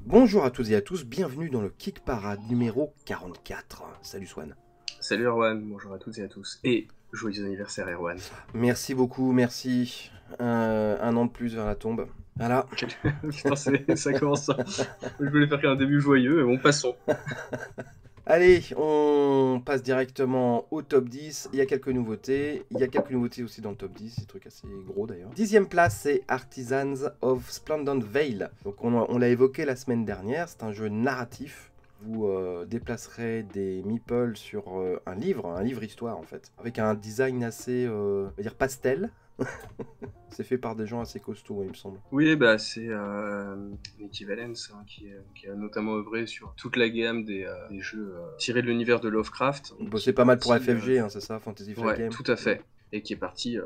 Bonjour à toutes et à tous, bienvenue dans le Kick Parade numéro 44. Salut Swan. Salut Erwan, bonjour à toutes et à tous. Et joyeux anniversaire Erwan. Merci beaucoup, merci. Un an de plus vers la tombe. Voilà. Putain, ça commence. Je voulais faire un début joyeux, mais bon, passons. Allez, on passe directement au top 10. Il y a quelques nouveautés. Il y a quelques nouveautés aussi dans le top 10, des trucs assez gros d'ailleurs. 10e place, c'est Artisans of Splendid Vale. Donc on l'a évoqué la semaine dernière, c'est un jeu narratif. Vous déplacerez des meeples sur un livre histoire en fait, avec un design assez, on va dire pastel. C'est fait par des gens assez costauds, il me semble. Oui, bah c'est Nicky Valence qui a notamment œuvré sur toute la gamme des jeux tirés de l'univers de Lovecraft. Il Qui bossait est pas mal pour parti, FFG, hein, c'est ça, Fantasy Flight ouais, Game. tout à fait. Et qui est parti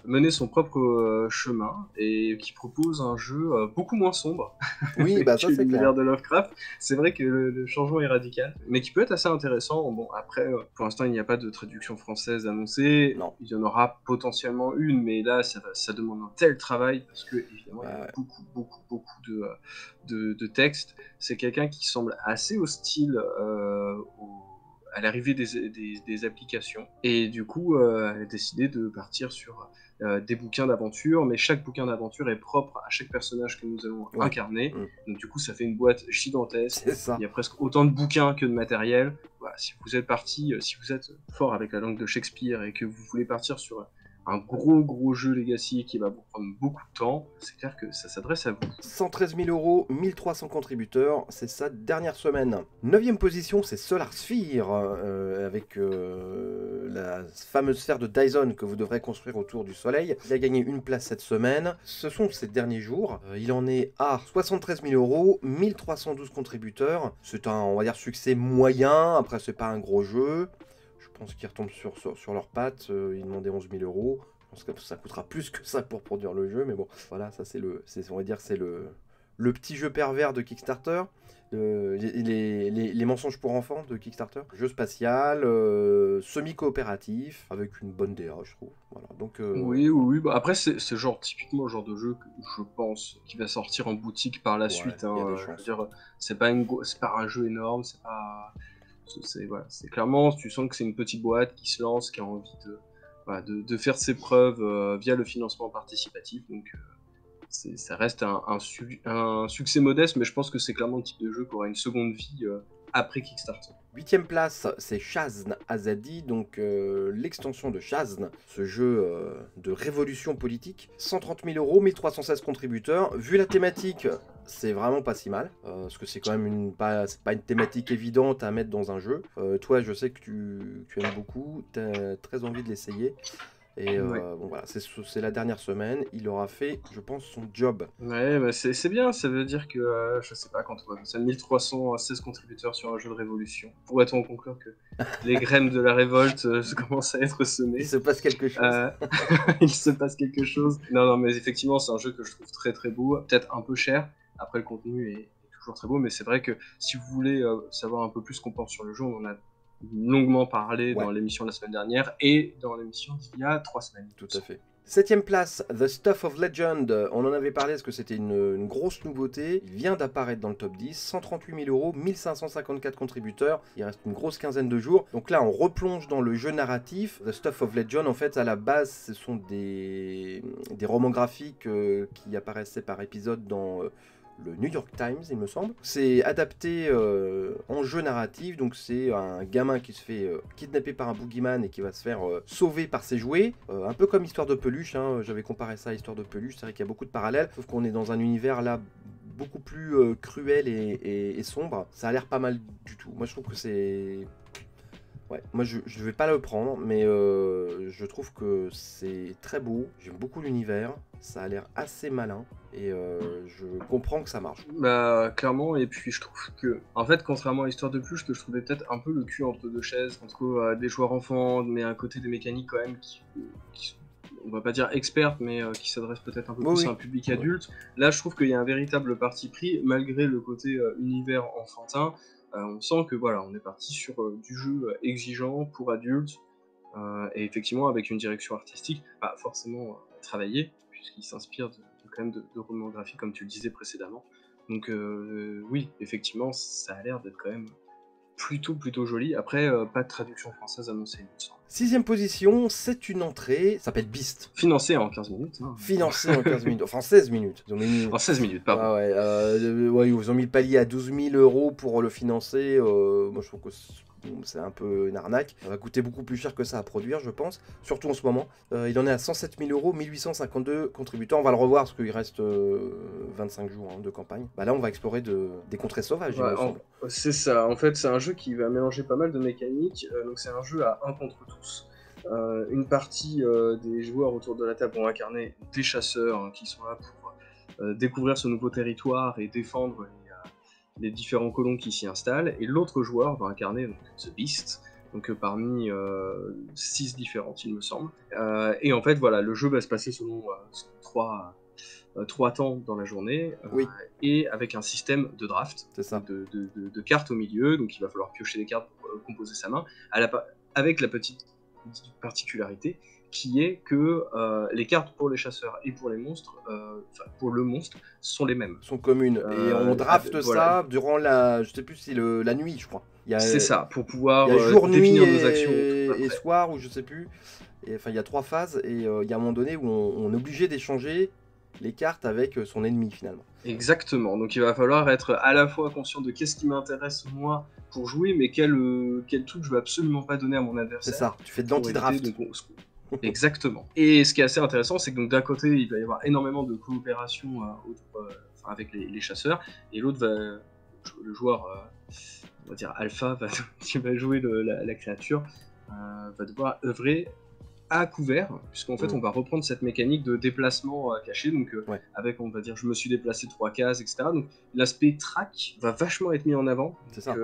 mener son propre chemin et qui propose un jeu beaucoup moins sombre Oui, bah ça que c'est clair. l'univers de Lovecraft. C'est vrai que le changement est radical, mais qui peut être assez intéressant. Bon, après, pour l'instant, il n'y a pas de traduction française annoncée. Non. Il y en aura potentiellement une, mais là, ça demande un tel travail parce que, évidemment, il y a Ouais. beaucoup de textes. C'est quelqu'un qui semble assez hostile à l'arrivée des applications. Et du coup, elle a décidé de partir sur des bouquins d'aventure, mais chaque bouquin d'aventure est propre à chaque personnage que nous allons Ouais. incarner. Mm. Donc du coup, ça fait une boîte gigantesque. C'est ça. Il y a presque autant de bouquins que de matériel. Voilà, si vous êtes parti, si vous êtes fort avec la langue de Shakespeare et que vous voulez partir sur un gros jeu Legacy qui va vous prendre beaucoup de temps, c'est clair que ça s'adresse à vous. 113 000 euros, 1300 contributeurs, c'est sa dernière semaine. 9e position, c'est Solar Sphere, avec la fameuse sphère de Dyson que vous devrez construire autour du Soleil. Il a gagné une place cette semaine. Ce sont ses derniers jours. Il en est à 73 000 euros, 1312 contributeurs. C'est un, on va dire, succès moyen. Après, c'est pas un gros jeu. Je pense qu'ils retombent sur leurs pattes. Ils demandaient 11 000 euros. Je pense que ça coûtera plus que ça pour produire le jeu, mais bon, voilà, ça on va dire, c'est le petit jeu pervers de Kickstarter. Les mensonges pour enfants de Kickstarter. Jeu spatial, semi-coopératif, avec une bonne DA, je trouve. Voilà, donc Oui. Bah, après, c'est genre typiquement le genre de jeu que je pense qui va sortir en boutique par la ouais, suite. il y a Hein. des Je veux chances. dire, c'est pas un jeu énorme, voilà, c'est clairement, tu sens que c'est une petite boîte qui se lance, qui a envie voilà, de faire ses preuves via le financement participatif. Donc, ça reste un succès modeste, mais je pense que c'est clairement le type de jeu qui aura une seconde vie après Kickstarter. 8e place, c'est Shazn Azadi, donc l'extension de Shazn, ce jeu de révolution politique. 130 000 euros, 1316 contributeurs. Vu la thématique, c'est vraiment pas si mal, parce que c'est quand même c'est pas une thématique évidente à mettre dans un jeu. Toi, je sais que tu aimes beaucoup, tu as très envie de l'essayer. Et Ouais. bon voilà, c'est la dernière semaine, il aura fait, je pense, son job. Ouais, bah c'est bien, ça veut dire que, je sais pas, quand on voit comme ça 1316 contributeurs sur un jeu de révolution, pourrait-on en conclure que les graines de la révolte commencent à être Il semées. se passe quelque chose. Euh, il se passe quelque chose. Non, mais effectivement, c'est un jeu que je trouve très beau, peut-être un peu cher. Après, le contenu est toujours très beau, mais c'est vrai que si vous voulez savoir un peu plus ce qu'on pense sur le jeu, on en a longuement parlé dans Ouais. l'émission de la semaine dernière et dans l'émission d'il y a 3 semaines. Tout à fait. 7e place, The Stuff of Legend. On en avait parlé parce que c'était une grosse nouveauté. Il vient d'apparaître dans le top 10. 138 000 euros, 1554 contributeurs. Il reste une grosse quinzaine de jours. Donc là, on replonge dans le jeu narratif. The Stuff of Legend, en fait, à la base, ce sont des romans graphiques qui apparaissaient par épisode dans le New York Times, il me semble. C'est adapté en jeu narratif, donc c'est un gamin qui se fait kidnapper par un boogeyman et qui va se faire sauver par ses jouets, un peu comme Histoire de Peluche, hein. J'avais comparé ça à Histoire de Peluche, c'est vrai qu'il y a beaucoup de parallèles, sauf qu'on est dans un univers là beaucoup plus cruel et sombre. Ça a l'air pas mal du tout. Moi je trouve que c'est... Ouais, moi je vais pas le prendre, mais je trouve que c'est très beau. J'aime beaucoup l'univers, ça a l'air assez malin et je comprends que ça marche. Bah, clairement, et puis je trouve que, en fait, contrairement à Histoire de Pluche, que je trouvais peut-être un peu le cul entre deux chaises, entre des joueurs enfants, mais à côté des mécaniques quand même qui sont, on va pas dire expertes, mais qui s'adressent peut-être un peu Oui, plus à oui. un public Ouais. adulte. Là, je trouve qu'il y a un véritable parti pris, malgré le côté univers enfantin. On sent que voilà, on est parti sur du jeu exigeant pour adultes, et effectivement avec une direction artistique, pas forcément travaillée, puisqu'il s'inspire quand même de romans graphiques, comme tu le disais précédemment. Donc oui, effectivement, ça a l'air d'être quand même plutôt joli. Après, pas de traduction française annoncée, il me semble. 6e position, c'est une entrée, ça s'appelle Beast. Financé en 15 minutes. Hein. Financé en 15 minutes, enfin 16 minutes. Ils ont mis... En 16 minutes, pardon. ouais, ils ont mis le palier à 12 000 € pour le financer. Moi, je trouve que c'est un peu une arnaque. Ça va coûter beaucoup plus cher que ça à produire, je pense. Surtout en ce moment. Il en est à 107 000 €, 1852 contributeurs. On va le revoir parce qu'il reste 25 jours de campagne. Bah là, on va explorer des contrées sauvages, il me semble. C'est ça. En fait, c'est un jeu qui va mélanger pas mal de mécaniques. Donc, c'est un jeu à 1 contre tous. Une partie des joueurs autour de la table vont incarner des chasseurs hein, qui sont là pour découvrir ce nouveau territoire et défendre les différents colons qui s'y installent. Et l'autre joueur va incarner donc, The Beast, donc parmi 6 différentes, il me semble. Et en fait, voilà, le jeu va se passer selon 3 temps dans la journée, et avec un système de draft, de cartes au milieu, donc il va falloir piocher des cartes pour composer sa main, avec la petite particularité qui est que les cartes pour les chasseurs et pour les monstres, pour le monstre, sont les mêmes. Sont communes. Et on draft ça durant je sais plus si la nuit, je crois. C'est ça, pour pouvoir jour, définir nuit nos actions. Et soir, ou je sais plus. Enfin, il y a 3 phases, et il y a un moment donné où on est obligé d'échanger les cartes avec son ennemi, finalement. Exactement, donc il va falloir être à la fois conscient de qu'est-ce qui m'intéresse moi pour jouer, mais quel truc je veux absolument pas donner à mon adversaire. C'est ça, tu fais de l'anti-draft. Exactement. Et ce qui est assez intéressant, c'est que donc d'un côté, il va y avoir énormément de coopération avec les chasseurs, et l'autre le joueur, on va dire alpha, qui va jouer la créature, va devoir œuvrer à couvert, puisqu'en fait on va reprendre cette mécanique de déplacement caché, donc avec, on va dire, je me suis déplacé 3 cases, etc. Donc l'aspect track va vachement être mis en avant.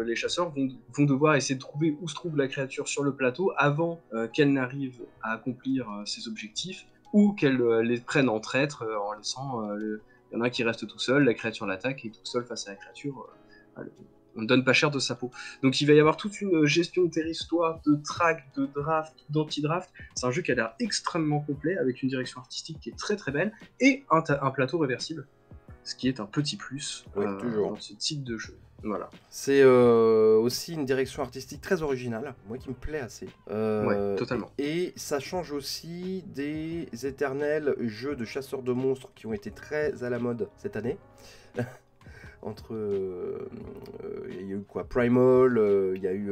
Les chasseurs vont devoir essayer de trouver où se trouve la créature sur le plateau avant qu'elle n'arrive à accomplir ses objectifs, ou qu'elle les prenne en traître en laissant... Il y en a un qui reste tout seul, la créature l'attaque, et tout seul face à la créature... on ne donne pas cher de sa peau. Donc il va y avoir toute une gestion de territoire, de track, de draft, d'anti-draft. C'est un jeu qui a l'air extrêmement complet, avec une direction artistique qui est très très belle, et un plateau réversible, ce qui est un petit plus dans ce type de jeu. Voilà. C'est aussi une direction artistique très originale, moi qui me plaît assez. Ouais, totalement. Et ça change aussi des éternels jeux de chasseurs de monstres qui ont été très à la mode cette année. Entre il y a eu quoi, Primal, il y a eu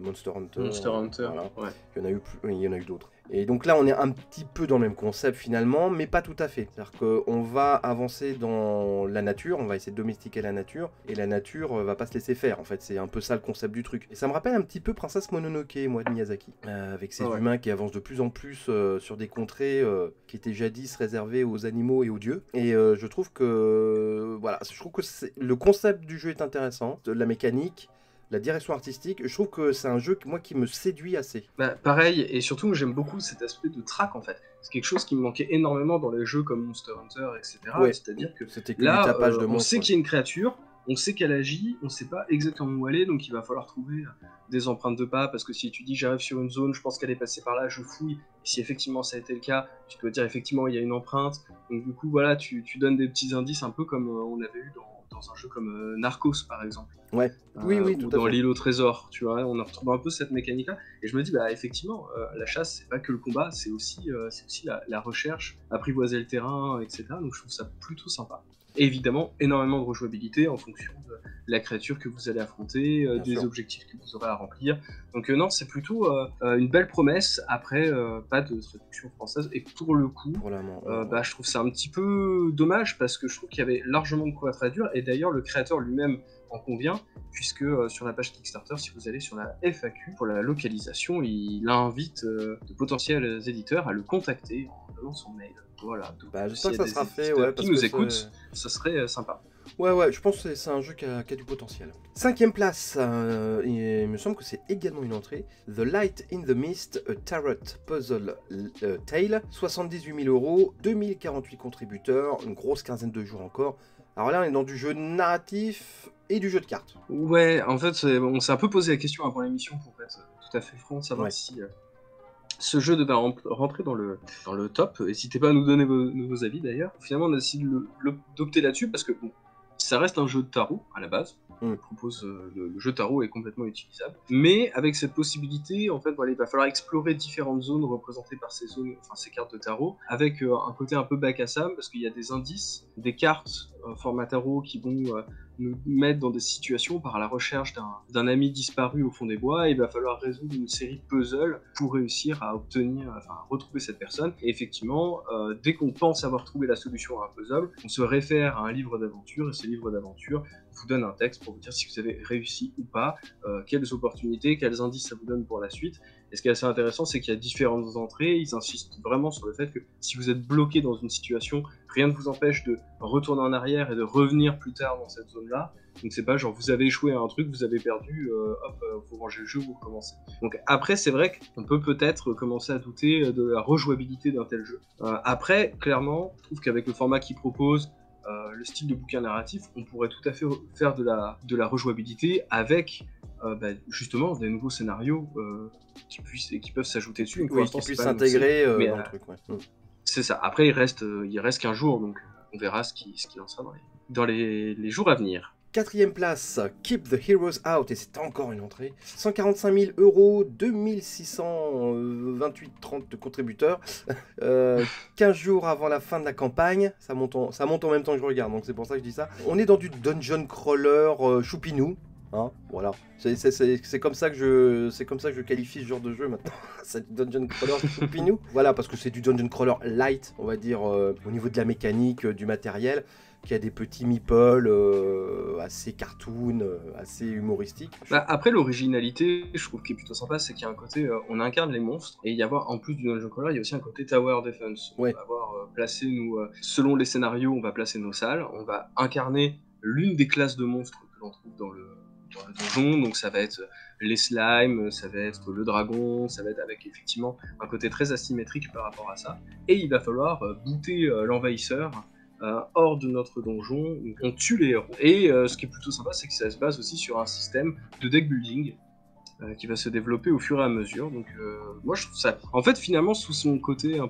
Monster Hunter, voilà. Ouais. Il y en a eu d'autres. Et donc là on est un petit peu dans le même concept finalement, mais pas tout à fait. C'est-à-dire qu'on va avancer dans la nature, on va essayer de domestiquer la nature, et la nature va pas se laisser faire. En fait, c'est un peu ça le concept du truc. Et ça me rappelle un petit peu Princesse Mononoke, moi, de Miyazaki, avec ces humains qui avancent de plus en plus sur des contrées qui étaient jadis réservées aux animaux et aux dieux. Et je trouve que le concept du jeu est intéressant, de la mécanique, la direction artistique. Je trouve que c'est un jeu qui me séduit assez. Pareil, et surtout j'aime beaucoup cet aspect de track en fait. C'est quelque chose qui me manquait énormément dans les jeux comme Monster Hunter, etc. C'est-à-dire que là, on sait qu'il y a une créature, on sait qu'elle agit, on sait pas exactement où elle est, donc il va falloir trouver des empreintes de pas, parce que si tu dis j'arrive sur une zone, je pense qu'elle est passée par là, je fouille, et si effectivement ça a été le cas, tu peux dire effectivement il y a une empreinte, donc du coup voilà, tu donnes des petits indices, un peu comme on avait eu dans un jeu comme Narcos par exemple. Oui, tout à fait. Dans l'île au trésor, tu vois, on a retrouvé un peu cette mécanique-là, et je me dis, effectivement, la chasse, c'est pas que le combat, c'est aussi la recherche, apprivoiser le terrain, etc. Donc je trouve ça plutôt sympa. Et évidemment, énormément de rejouabilité en fonction de la créature que vous allez affronter, des objectifs que vous aurez à remplir. Donc non, c'est plutôt une belle promesse. Après, pas de traduction française. Et pour le coup, je trouve ça un petit peu dommage, parce que je trouve qu'il y avait largement de quoi traduire. Et d'ailleurs, le créateur lui-même en convient, puisque sur la page Kickstarter, si vous allez sur la FAQ pour la localisation, il invite de potentiels éditeurs à le contacter en donnant son mail. Voilà. J'espère que ça sera fait. Qui nous écoutent, ça serait sympa. Ouais, je pense que c'est un jeu qui a du potentiel. 5e place, il me semble que c'est également une entrée. The Light in the Mist, a Tarot Puzzle Tale, 78 000 €, 2048 contributeurs, une grosse quinzaine de jours encore. Alors là, on est dans du jeu narratif et du jeu de cartes. Ouais, en fait, on s'est un peu posé la question avant l'émission, pour être tout à fait franc, savoir si ce jeu devait rentrer dans le top. N'hésitez pas à nous donner vos avis d'ailleurs. Finalement, on a décidé d'opter là-dessus, parce que bon, ça reste un jeu de tarot à la base. Mm. Le jeu tarot est complètement utilisable, mais avec cette possibilité, en fait, voilà, il va falloir explorer différentes zones représentées par ces zones, enfin ces cartes de tarot, avec un côté un peu bac à sable, parce qu'il y a des indices, des cartes format tarot qui vont nous mettre dans des situations par la recherche d'un ami disparu au fond des bois, et il va falloir résoudre une série de puzzles pour réussir à retrouver cette personne. Et effectivement, dès qu'on pense avoir trouvé la solution à un puzzle, on se réfère à un livre d'aventure, et ce livre d'aventure vous donne un texte pour vous dire si vous avez réussi ou pas, quelles opportunités, quels indices ça vous donne pour la suite. Et ce qui est assez intéressant, c'est qu'il y a différentes entrées. Ils insistent vraiment sur le fait que si vous êtes bloqué dans une situation, rien ne vous empêche de retourner en arrière et de revenir plus tard dans cette zone-là. Donc c'est pas genre vous avez échoué à un truc, vous avez perdu, faut ranger le jeu, vous recommencez. Donc après, c'est vrai qu'on peut peut-être commencer à douter de la rejouabilité d'un tel jeu. Après, clairement, je trouve qu'avec le format qu'ils proposent, le style de bouquin narratif, on pourrait tout à fait faire de la rejouabilité avec justement des nouveaux scénarios qui peuvent s'ajouter dessus. Donc, pour Oui, l'instant, qui c'est puisse pas annoncé, s'intégrer mais dans le truc. Ouais. Mm. c'est ça. Après, il reste qu'un jour, donc on verra ce qu'il en sera dans les jours à venir. Quatrième place, Keep the Heroes Out, et c'est encore une entrée. 145 000 euros, 2628,30 de contributeurs. 15 jours avant la fin de la campagne, ça monte en même temps que je regarde, donc c'est pour ça que je dis ça. On est dans du dungeon crawler choupinou. Hein, voilà, c'est comme ça que je qualifie ce genre de jeu maintenant. C'est du dungeon crawler choupinou. Voilà, parce que c'est du dungeon crawler light, on va dire, au niveau de la mécanique, du matériel, qui a des petits meeples assez cartoon, assez humoristiques. Après, l'originalité, je trouve qui est plutôt sympa, c'est qu'il y a un côté, on incarne les monstres, et il y a en plus du dungeon crawler, il y a aussi un côté tower defense. Ouais. On va avoir placé selon les scénarios, on va placer nos salles, on va incarner l'une des classes de monstres que l'on trouve dans le donjon, donc ça va être les slimes, ça va être le dragon, ça va être avec effectivement un côté très asymétrique par rapport à ça, et il va falloir booter l'envahisseur hors de notre donjon, on tue les héros. Et ce qui est plutôt sympa, c'est que ça se base aussi sur un système de deck building qui va se développer au fur et à mesure. Donc moi je trouve ça, en fait finalement sous son côté un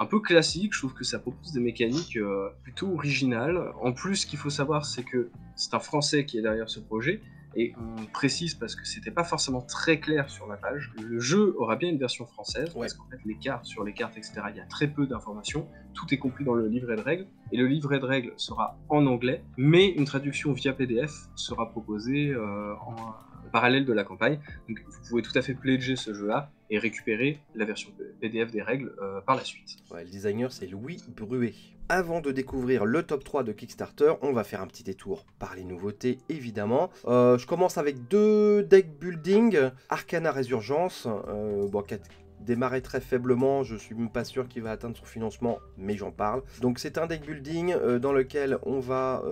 peu classique, je trouve que ça propose des mécaniques plutôt originales. En plus, ce qu'il faut savoir, c'est que c'est un Français qui est derrière ce projet, et on précise parce que c'était pas forcément très clair sur la page. Le jeu aura bien une version française, parce qu'en fait sur les cartes, etc., il y a très peu d'informations. Tout est compris dans le livret de règles, et le livret de règles sera en anglais, mais une traduction via PDF sera proposée en parallèle de la campagne. Donc vous pouvez tout à fait pledger ce jeu-là et récupérer la version PDF des règles par la suite. Ouais, le designer, c'est Louis Bruet. Avant de découvrir le top 3 de Kickstarter, on va faire un petit détour par les nouveautés, évidemment. Je commence avec 2 deck building. Arcana Résurgence, qui a démarré très faiblement, je suis même pas sûr qu'il va atteindre son financement, mais j'en parle. Donc c'est un deck building dans lequel on va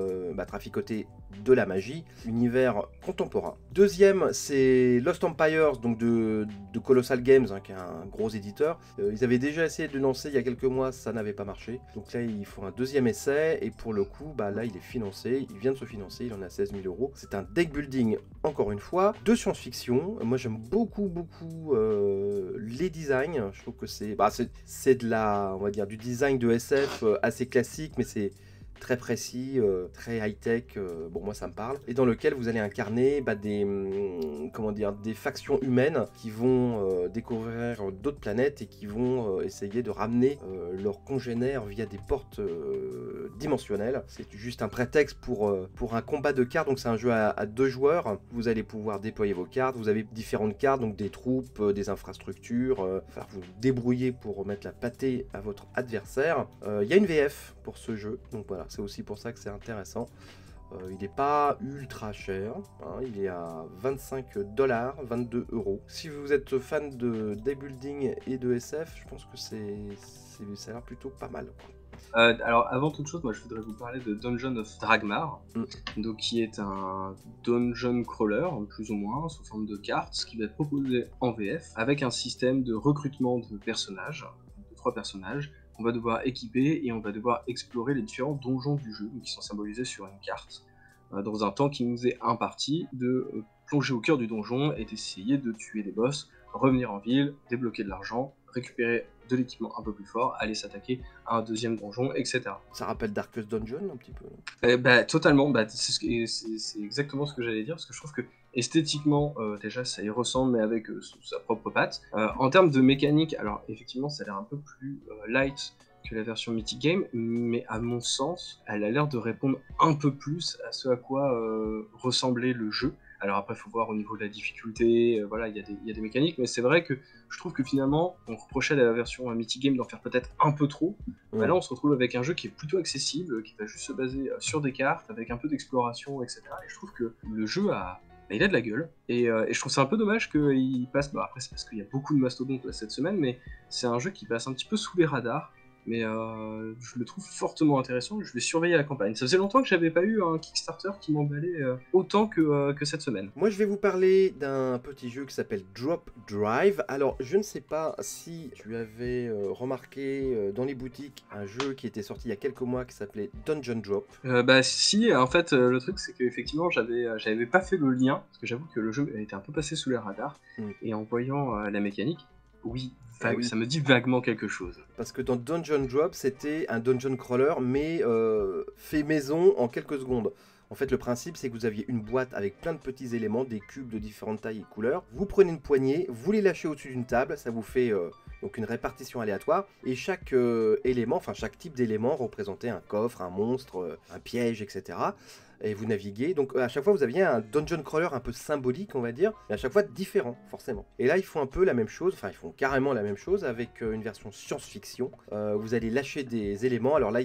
traficoter de la magie, univers contemporain. Deuxième, c'est Lost Empires, donc de Colossal Games, qui est un gros éditeur. Ils avaient déjà essayé de lancer il y a quelques mois, ça n'avait pas marché. Donc là, ils font un deuxième essai, et pour le coup, là, il est financé, il vient de se financer, il en a 16 000 euros. C'est un deck building, encore une fois, de science-fiction. Moi, j'aime beaucoup les designs. Je trouve que c'est de on va dire, du design de SF assez classique, mais c'est très précis, très high-tech, moi ça me parle, et dans lequel vous allez incarner des factions humaines qui vont découvrir d'autres planètes et qui vont essayer de ramener leurs congénères via des portes dimensionnelles. C'est juste un prétexte pour un combat de cartes, donc c'est un jeu à 2 joueurs. Vous allez pouvoir déployer vos cartes, vous avez différentes cartes, donc des troupes, des infrastructures, vous débrouiller pour mettre la pâtée à votre adversaire. Il y a une VF pour ce jeu, donc voilà, c'est aussi pour ça que c'est intéressant. Il n'est pas ultra cher, il est à 25$, 22 euros. Si vous êtes fan de deck building et de SF, je pense que ça a l'air plutôt pas mal. Alors avant toute chose, moi je voudrais vous parler de Dungeon of Dragmar, donc qui est un dungeon crawler plus ou moins sous forme de cartes, ce qui va être proposé en VF avec un système de recrutement de personnages, de 3 personnages. On va devoir équiper et on va devoir explorer les différents donjons du jeu, qui sont symbolisés sur une carte, dans un temps qui nous est imparti de plonger au cœur du donjon et d'essayer de tuer des boss, revenir en ville, débloquer de l'argent récupérer de l'équipement un peu plus fort, aller s'attaquer à un deuxième donjon, etc. Ça rappelle Darkest Dungeon un petit peu. Totalement, c'est exactement ce que j'allais dire, parce que je trouve que esthétiquement, déjà, ça y ressemble, mais avec sa propre patte. En termes de mécanique, alors effectivement, ça a l'air un peu plus light que la version Mythic Game, mais à mon sens, elle a l'air de répondre un peu plus à ce à quoi ressemblait le jeu. Alors après, il faut voir au niveau de la difficulté, voilà, il y a des mécaniques, mais c'est vrai que je trouve que finalement, on reprochait à la version Mythic Game d'en faire peut-être un peu trop. Là, on se retrouve avec un jeu qui est plutôt accessible, qui va juste se baser sur des cartes, avec un peu d'exploration, etc. Et je trouve que le jeu il a de la gueule. Et je trouve ça un peu dommage qu'il passe. Après, c'est parce qu'il y a beaucoup de mastodontes là, cette semaine, mais c'est un jeu qui passe un petit peu sous les radars. Mais je le trouve fortement intéressant. Je vais surveiller la campagne. Ça faisait longtemps que j'avais pas eu un Kickstarter qui m'emballait autant que cette semaine. Moi, je vais vous parler d'un petit jeu qui s'appelle Drop Drive. Alors, je ne sais pas si tu avais remarqué dans les boutiques un jeu qui était sorti il y a quelques mois qui s'appelait Dungeon Drop. Si, en fait, le truc c'est qu'effectivement, j'avais pas fait le lien, parce que j'avoue que le jeu a été un peu passé sous les radars, et en voyant la mécanique, oui, ça me dit vaguement quelque chose. Parce que dans Dungeon Drop, c'était un dungeon crawler, mais fait maison en quelques secondes. En fait, le principe, c'est que vous aviez une boîte avec plein de petits éléments, des cubes de différentes tailles et couleurs. Vous prenez une poignée, vous les lâchez au-dessus d'une table, ça vous fait donc une répartition aléatoire. Et chaque élément, enfin chaque type d'élément représentait un coffre, un monstre, un piège, etc. Et vous naviguez. Donc à chaque fois, vous aviez un dungeon crawler un peu symbolique, on va dire, mais à chaque fois différent, forcément. Et là, ils font un peu la même chose, enfin, ils font carrément la même chose avec une version science-fiction. Vous allez lâcher des éléments. Alors là,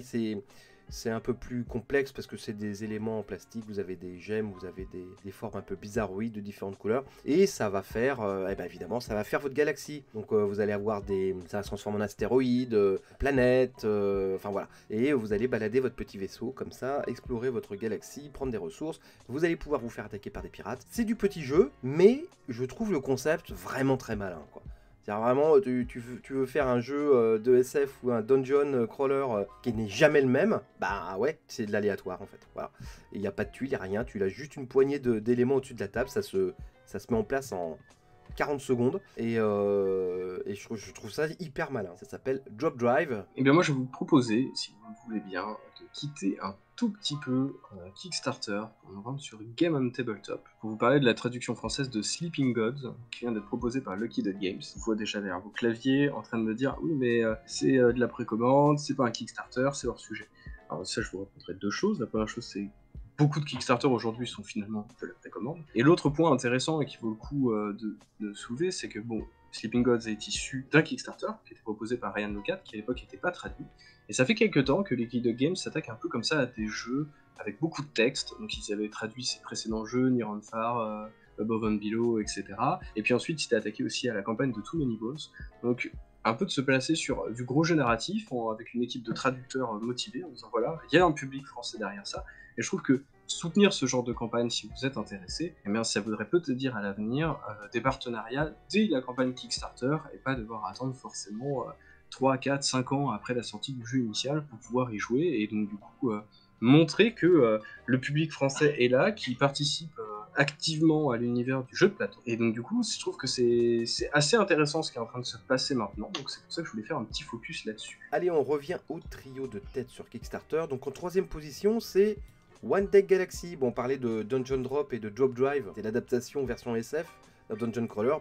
c'est un peu plus complexe parce que c'est des éléments en plastique, vous avez des gemmes, vous avez des formes un peu bizarroïdes de différentes couleurs. Et ça va faire, évidemment, ça va faire votre galaxie. Donc vous allez avoir ça va se transformer en astéroïdes, planètes, enfin voilà. Et vous allez balader votre petit vaisseau comme ça, explorer votre galaxie, prendre des ressources. Vous allez pouvoir vous faire attaquer par des pirates. C'est du petit jeu, mais je trouve le concept vraiment très malin, quoi. C'est-à-dire vraiment, tu veux faire un jeu de SF ou un dungeon crawler qui n'est jamais le même, bah ouais, c'est de l'aléatoire en fait. Voilà. Il n'y a pas de tuiles, il n'y a rien, tu as juste une poignée d'éléments au-dessus de la table, ça se met en place en 40 secondes et je trouve ça hyper malin. Ça s'appelle Drop Drive. Et bien moi je vais vous proposer, si vous le voulez bien, de quitter un tout petit peu Kickstarter pour nous rendre sur Game on Tabletop pour vous parler de la traduction française de Sleeping Gods qui vient d'être proposée par Lucky Duck Games. Vous voyez déjà derrière vos claviers en train de me dire oui mais c'est de la précommande, c'est pas un Kickstarter, c'est hors sujet. Alors ça je vous raconterai deux choses. La première chose c'est beaucoup de Kickstarter aujourd'hui sont finalement de la précommande. Et l'autre point intéressant et qui vaut le coup de soulever, c'est que bon, Sleeping Gods est issu d'un Kickstarter qui était proposé par Ryan Locat, qui à l'époque n'était pas traduit. Et ça fait quelques temps que Lucky Duck Games s'attaque un peu comme ça à des jeux avec beaucoup de texte. Donc ils avaient traduit ses précédents jeux, Near on Far, Above and Below, etc. Et puis ensuite ils s'étaient attaqués aussi à la campagne de Too Many Balls. Donc un peu de se placer sur du gros jeu narratif avec une équipe de traducteurs motivés en disant voilà, il y a un public français derrière ça. Et je trouve que soutenir ce genre de campagne, si vous êtes intéressé, eh bien, ça voudrait peut-être dire à l'avenir des partenariats dès la campagne Kickstarter et pas devoir attendre forcément 3, 4, 5 ans après la sortie du jeu initial pour pouvoir y jouer et donc du coup montrer que le public français est là, qui participe activement à l'univers du jeu de plateau. Et donc du coup, je trouve que c'est assez intéressant ce qui est en train de se passer maintenant, donc c'est pour ça que je voulais faire un petit focus là-dessus. Allez, on revient au trio de tête sur Kickstarter. Donc en troisième position, c'est One Deck Galaxy. Bon, on parlait de Dungeon Drop et de Drop Drive, c'est l'adaptation version SF. Dungeon Crawler,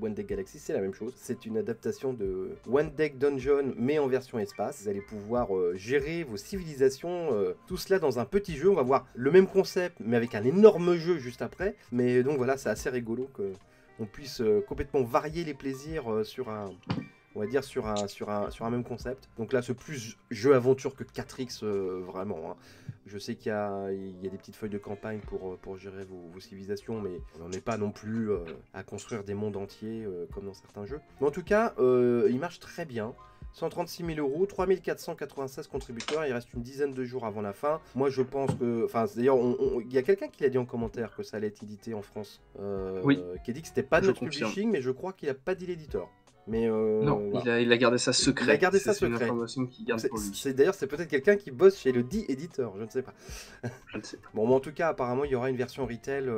One Deck Galaxy, c'est la même chose. C'est une adaptation de One Deck Dungeon, mais en version espace. Vous allez pouvoir gérer vos civilisations, tout cela dans un petit jeu. On va voir le même concept, mais avec un énorme jeu juste après. Mais donc voilà, c'est assez rigolo qu'on puisse complètement varier les plaisirs sur un... On va dire sur un même concept. Donc là, c'est plus jeu aventure que 4X, vraiment. Hein. Je sais qu'il y a des petites feuilles de campagne pour gérer vos civilisations, mais on n'en est pas non plus à construire des mondes entiers comme dans certains jeux. Mais en tout cas, il marche très bien. 136 000 euros, 3 496 contributeurs, il reste une dizaine de jours avant la fin. Moi je pense que... Enfin d'ailleurs, il y a quelqu'un qui l'a dit en commentaire que ça allait être édité en France. Oui. Qui a dit que c'était pas notre publishing, mais je crois qu'il n'a pas dit l'éditeur. Mais non, voilà. il a gardé ça secret. Il a gardé ça secret. C'est une information qu'il garde pour lui. D'ailleurs, c'est peut-être quelqu'un qui bosse chez le dit éditeur, je ne sais pas. Je ne sais pas. Bon, mais en tout cas, apparemment, il y aura une version retail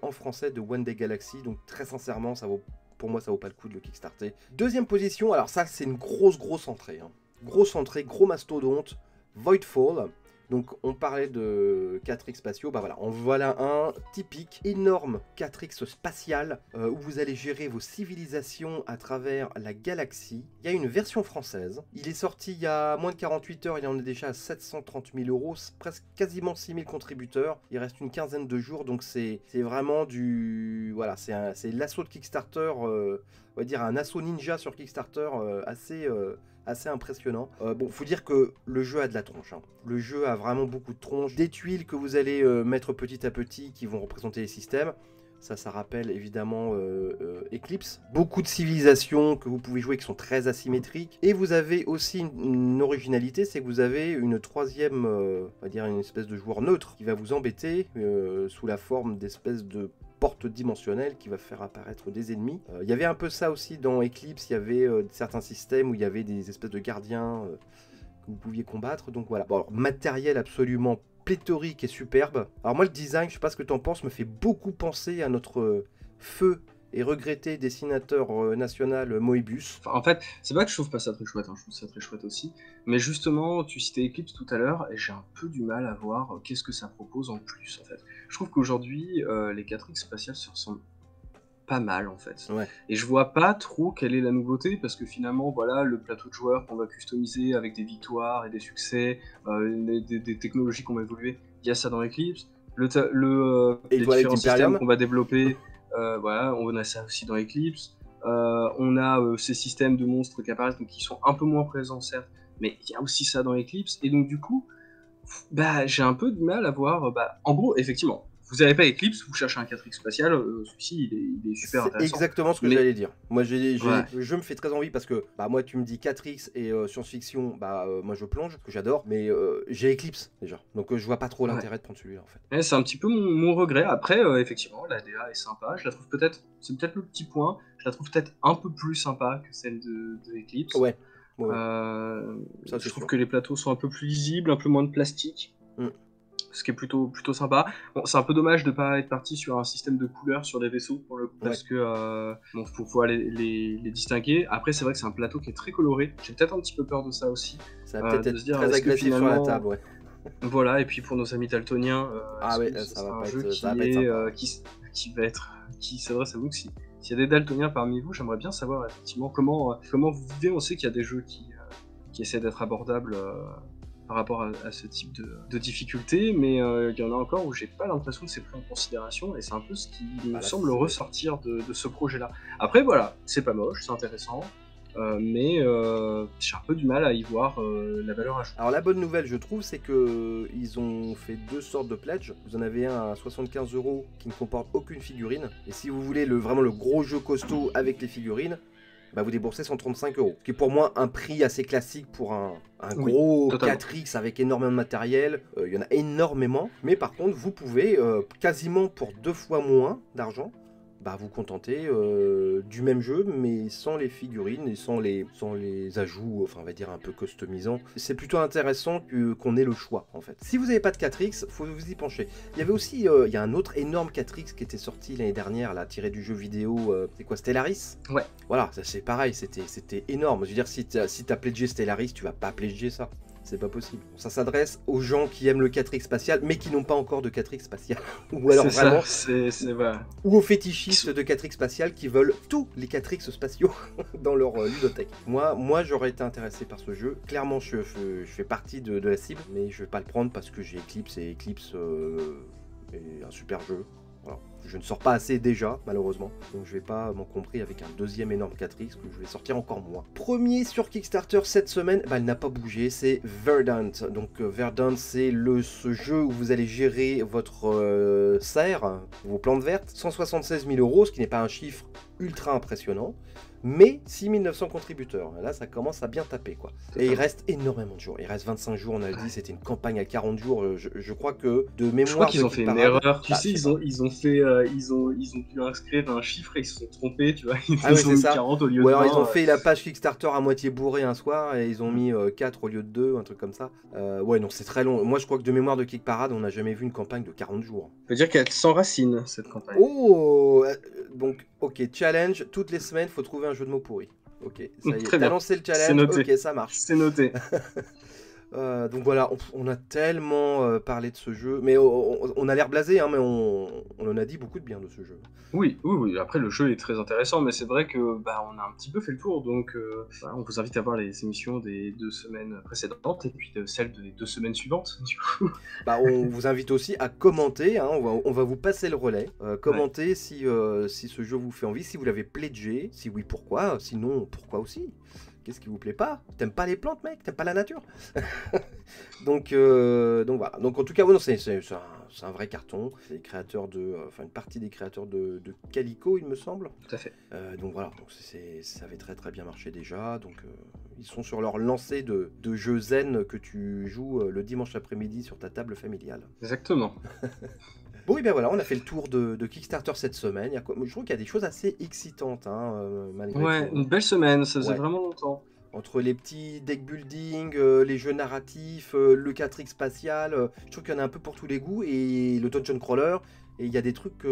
en français de One Day Galaxy. Donc, très sincèrement, ça vaut pour moi, ça vaut pas le coup de le kickstarter. Deuxième position, alors ça, c'est une grosse entrée. Hein. Grosse entrée, gros mastodonte, Voidfall. Donc on parlait de 4X spatiaux, bah voilà, en voilà un typique, énorme 4X spatial, où vous allez gérer vos civilisations à travers la galaxie. Il y a une version française, il est sorti il y a moins de 48 heures, il en est déjà à 730 000 euros, presque quasiment 6 000 contributeurs, il reste une quinzaine de jours, donc c'est vraiment du... Voilà, c'est l'assaut de Kickstarter, on va dire un assaut ninja sur Kickstarter assez impressionnant. Bon, faut dire que le jeu a de la tronche. Hein. Le jeu a vraiment beaucoup de tronche. Des tuiles que vous allez mettre petit à petit qui vont représenter les systèmes. Ça rappelle évidemment Eclipse. Beaucoup de civilisations que vous pouvez jouer qui sont très asymétriques. Et vous avez aussi une originalité, c'est que vous avez une troisième, on va dire une espèce de joueur neutre qui va vous embêter sous la forme d'espèces de porte dimensionnelle qui va faire apparaître des ennemis. Il y avait un peu ça aussi dans Eclipse, il y avait certains systèmes où il y avait des espèces de gardiens que vous pouviez combattre. Donc voilà, bon, alors, matériel absolument pléthorique et superbe. Alors moi le design, je sais pas ce que tu en penses, me fait beaucoup penser à notre feu et regretté dessinateur national Moebius. Enfin, en fait, c'est pas que je trouve pas ça très chouette, hein, je trouve ça très chouette aussi. Mais justement, tu citais Eclipse tout à l'heure, et j'ai un peu du mal à voir qu'est-ce que ça propose en plus, en fait. Je trouve qu'aujourd'hui, les 4X spatiales se ressemblent pas mal, en fait. Ouais. Et je vois pas trop quelle est la nouveauté, parce que finalement, voilà, le plateau de joueurs qu'on va customiser avec des victoires et des succès, des technologies qu'on va évoluer, il y a ça dans Eclipse. Les différents systèmes qu'on va développer... voilà, on a ça aussi dans Eclipse. On a ces systèmes de monstres qui apparaissent, donc qui sont un peu moins présents certes, mais il y a aussi ça dans Eclipse. Et donc du coup, bah, j'ai un peu de mal à voir. En gros, effectivement, vous n'avez pas Eclipse, vous cherchez un 4X spatial, celui-ci il est super intéressant. C'est exactement ce que j'allais dire. Moi, je me fais très envie parce que bah, moi, tu me dis 4X et science-fiction, bah, moi je plonge, que j'adore, mais j'ai Eclipse déjà. Donc je vois pas trop l'intérêt de prendre celui-là en fait. Ouais, c'est un petit peu mon regret. Après, effectivement, la DA est sympa. Je la trouve peut-être, c'est peut-être le petit point, je la trouve peut-être un peu plus sympa que celle de Eclipse. Ouais. Ça, je trouve que les plateaux sont un peu plus lisibles, un peu moins de plastique. Ce qui est plutôt sympa. Bon, c'est un peu dommage de ne pas être parti sur un système de couleurs sur les vaisseaux pour le coup, parce que bon, faut pouvoir les distinguer. Après, c'est vrai que c'est un plateau qui est très coloré. J'ai peut-être un petit peu peur de ça aussi. Ça va peut-être être très agressif sur la table, ouais. Voilà, et puis pour nos amis daltoniens, ça va un pas jeu être qui va être... C'est vrai, c'est vous que s'il y a des daltoniens parmi vous, j'aimerais bien savoir effectivement comment vous vivez. On sait qu'il y a des jeux qui essaient d'être abordables par rapport à ce type de difficulté, mais il y en a encore où j'ai pas l'impression que c'est pris en considération, et c'est un peu ce qui me semble ressortir de ce projet-là. Après voilà, c'est pas moche, c'est intéressant, mais j'ai un peu du mal à y voir la valeur ajoutée. Alors la bonne nouvelle, je trouve, c'est que ils ont fait deux sortes de pledge. Vous en avez un à 75 € qui ne comporte aucune figurine, et si vous voulez vraiment le gros jeu costaud avec les figurines, bah vous déboursez 135 €. Ce qui est pour moi un prix assez classique pour un gros 4X avec énormément de matériel. Il y en a énormément. Mais par contre, vous pouvez quasiment pour 2 fois moins d'argent, bah vous contenter du même jeu, mais sans les figurines et sans les ajouts, enfin on va dire un peu customisants. C'est plutôt intéressant qu'on ait le choix en fait. Si vous n'avez pas de 4X, faut vous y pencher. Il y avait aussi, il y a un autre énorme 4X qui était sorti l'année dernière, là, tiré du jeu vidéo, c'est quoi, Stellaris? Ouais. Voilà, c'est pareil, c'était énorme. Je veux dire, si t'as pledgé Stellaris, tu vas pas pledger ça. C'est pas possible. Ça s'adresse aux gens qui aiment le 4X spatial, mais qui n'ont pas encore de 4X spatial. Ou alors vraiment. C'est vrai. Ou aux fétichistes de 4X spatial qui veulent tous les 4X spatiaux dans leur ludothèque. Moi j'aurais été intéressé par ce jeu. Clairement, je fais partie de la cible, mais je vais pas le prendre parce que j'ai Eclipse et Eclipse est un super jeu. Voilà. Je ne sors pas assez déjà, malheureusement, donc je vais pas m'encombrer avec un deuxième énorme 4X que je vais sortir encore moins. Premier sur Kickstarter cette semaine, bah, il n'a pas bougé, c'est Verdant. Donc Verdant, c'est ce jeu où vous allez gérer votre serre, vos plantes vertes, 176 000 €, ce qui n'est pas un chiffre ultra impressionnant, mais 6900 contributeurs. Là, ça commence à bien taper, quoi. Et il reste énormément de jours. Il reste 25 jours, on a dit, c'était une campagne à 40 jours. Je crois que de mémoire. Je crois qu'ils ont fait une erreur. Tu sais, ils ont dû inscrire un chiffre et ils se sont trompés, tu vois. Ils ont mis 40 au lieu de 20. Ou alors ils ont fait la page Kickstarter à moitié bourrée un soir et ils ont mis 4 au lieu de 2, un truc comme ça. Ouais, non, c'est très long. Moi, je crois que de mémoire de Kick Parade, on n'a jamais vu une campagne de 40 jours. Ça veut dire qu'elle s'enracine, cette campagne. Oh, Donc, ok, challenge, toutes les semaines, faut trouver un jeu de mots pourri. Ok, ça y est, Très t'as bien. lancé le C'est challenge, noté. ok, ça marche. C'est noté. Donc voilà, on a tellement parlé de ce jeu, mais on a l'air blasé, hein, mais on en a dit beaucoup de bien de ce jeu. Oui, oui, oui. Après, le jeu est très intéressant, mais c'est vrai que bah, on a un petit peu fait le tour, donc voilà, on vous invite à voir les émissions des 2 semaines précédentes et puis de celles des 2 semaines suivantes. Du coup. Bah, on vous invite aussi à commenter, hein, on va vous passer le relais. Ouais. Commentez si ce jeu vous fait envie, si vous l'avez pledgé, si oui, pourquoi, sinon, pourquoi aussi. Qu'est-ce qui vous plaît pas? T'aimes pas les plantes, mec? T'aimes pas la nature? Donc voilà. Donc en tout cas, ouais, non, c'est un vrai carton. C'est les créateurs enfin une partie des créateurs de Calico, il me semble. Tout à fait. Donc voilà, donc ça avait très très bien marché déjà. Donc ils sont sur leur lancée de jeux zen que tu joues le dimanche après-midi sur ta table familiale. Exactement. Bon, et bien voilà, on a fait le tour de Kickstarter cette semaine. Je trouve qu'il y a des choses assez excitantes, hein, malgré Ouais, tout. une belle semaine, ça faisait Ouais. vraiment longtemps. Entre les petits deck building, les jeux narratifs, le 4X spatial, je trouve qu'il y en a un peu pour tous les goûts, et le dungeon crawler, et il y a des trucs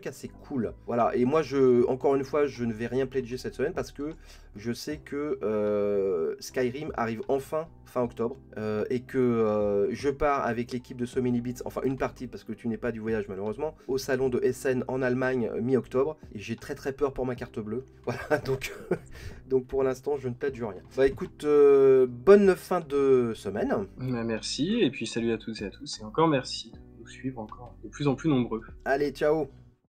assez cool. Voilà, et moi, encore une fois, je ne vais rien pledger cette semaine parce que je sais que Skyrim arrive enfin fin octobre, et que je pars avec l'équipe de So Many Bits, enfin une partie parce que tu n'es pas du voyage malheureusement, au salon de Essen en Allemagne mi-octobre, et j'ai très très peur pour ma carte bleue. Voilà, donc pour l'instant, je ne pledge rien. Bah écoute, bonne fin de semaine. Bah, merci, et puis salut à toutes et à tous, et encore merci de nous suivre encore de plus en plus nombreux. Allez, ciao!